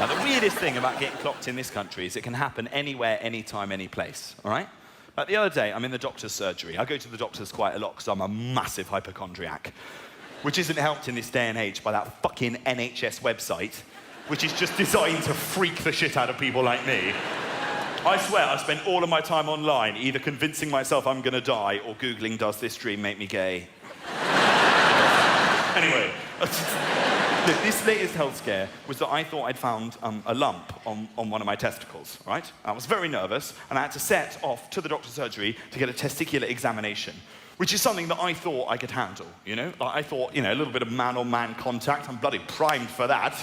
Now, the weirdest thing about getting clocked in this country is it can happen anywhere, anytime, any place, all right? Like the other day, I'm in the doctor's surgery. I go to the doctors quite a lot because I'm a massive hypochondriac, which isn't helped in this day and age by that fucking NHS website, which is just designed to freak the shit out of people like me. I swear, I spend all of my time online either convincing myself I'm gonna die or Googling, does this dream make me gay? Anyway, this latest health scare was that I thought I'd found a lump on one of my testicles, right? I was very nervous, and I had to set off to the doctor's surgery to get a testicular examination, which is something that I thought I could handle, you know? Like, I thought, you know, a little bit of man-on-man contact, I'm bloody primed for that.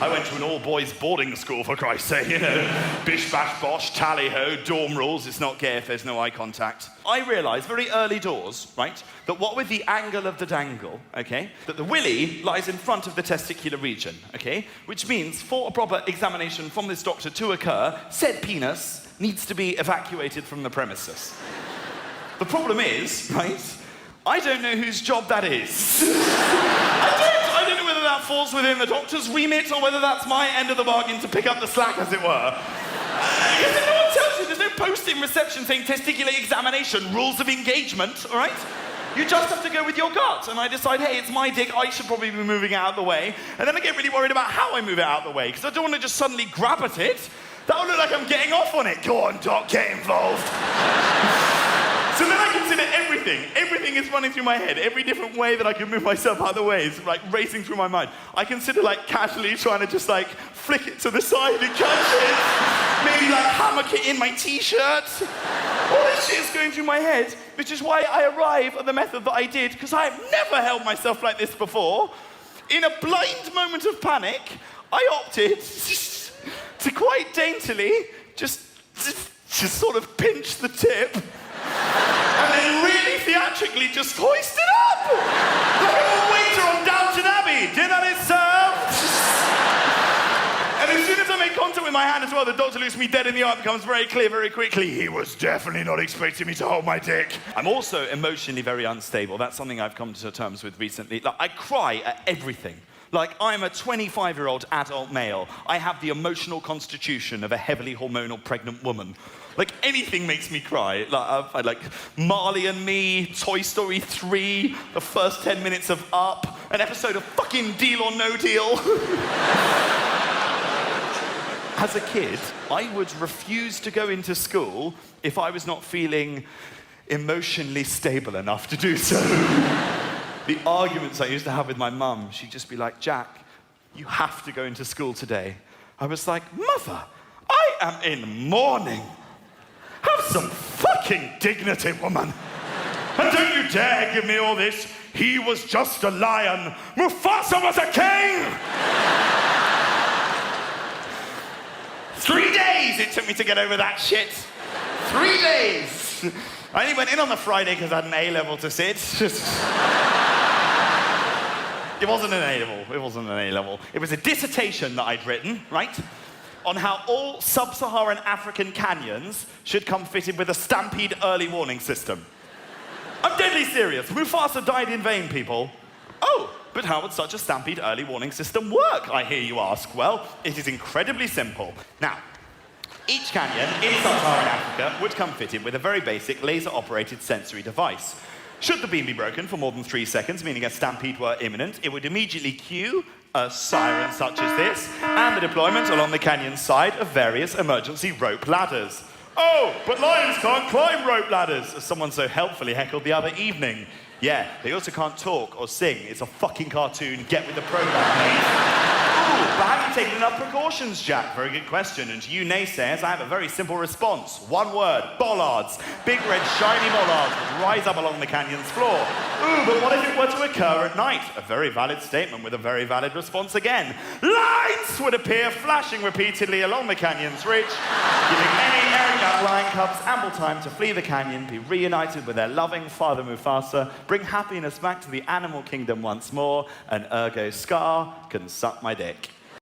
I went to an all-boys boarding school, for Christ's sake, you know? Bish, bash, bosh, tally-ho, dorm rules, it's not gay if there's no eye contact. I realised very early doors, right, that what with the angle of the dangle, okay, that the willy lies in front of the testicular region, okay, which means for a proper examination from this doctor to occur, said penis needs to be evacuated from the premises. The problem is, right, I don't know whose job that is. I don't know whether that falls within the doctor's remit or whether that's my end of the bargain to pick up the slack, as it were. Because no one tells you, there's no post-in reception saying testicular examination, rules of engagement, all right? You just have to go with your gut. And I decide, hey, it's my dick, I should probably be moving it out of the way. And then I get really worried about how I move it out of the way, because I don't want to just suddenly grab at it. That would look like I'm getting off on it. Go on, Doc, get involved. So then I consider everything. Everything is running through my head. Every different way that I can move myself out of the way is like racing through my mind. I consider like casually trying to just like flick it to the side and catch it. Maybe like hammock it in my t-shirt. All this shit is going through my head, which is why I arrive at the method that I did, because I have never held myself like this before. In a blind moment of panic, I opted to quite daintily just sort of pinch the tip. And then really theatrically just hoist it up! Like I'm a waiter on Downton Abbey! Dinner is served! And as soon as I make contact with my hand as well, the doctor looks me dead in the eye. It becomes very clear very quickly. He was definitely not expecting me to hold my dick. I'm also emotionally very unstable. That's something I've come to terms with recently. Like, I cry at everything. Like, I'm a 25-year-old adult male. I have the emotional constitution of a heavily hormonal pregnant woman. Like, anything makes me cry. Like, I've had, like, Marley and Me, Toy Story 3, the first 10 minutes of Up, an episode of fucking Deal or No Deal. As a kid, I would refuse to go into school if I was not feeling emotionally stable enough to do so. The arguments I used to have with my mum, she'd just be like, Jack, you have to go into school today. I was like, Mother, I am in mourning. Have some fucking dignity, woman. And don't you dare give me all this. He was just a lion. Mufasa was a king. 3 days it took me to get over that shit. 3 days. I only went in on the Friday because I had an A-level to sit. It wasn't an A-level. It wasn't an A-level. It was a dissertation that I'd written, right? On how all sub-Saharan African canyons should come fitted with a stampede early warning system. I'm deadly serious. Mufasa died in vain, people. Oh, but how would such a stampede early warning system work, I hear you ask? Well, it is incredibly simple. Now, each canyon in sub-Saharan Africa would come fitted with a very basic laser-operated sensory device. Should the beam be broken for more than 3 seconds, meaning a stampede were imminent, it would immediately cue a siren such as this, and the deployment along the canyon's side of various emergency rope ladders. Oh, but lions can't climb rope ladders, as someone so helpfully heckled the other evening. Yeah, they also can't talk or sing. It's a fucking cartoon. Get with the program, mate. Ooh, but have you taken enough precautions, Jack? Very good question. And to you naysayers, I have a very simple response. One word, bollards. Big red shiny bollards would rise up along the canyon's floor. Ooh, but what if it were to occur at night? A very valid statement with a very valid response again. Lines would appear flashing repeatedly along the canyon's ridge, giving any errant lion cubs ample time to flee the canyon, be reunited with their loving father Mufasa, bring happiness back to the animal kingdom once more, and ergo Scar can suck my dick.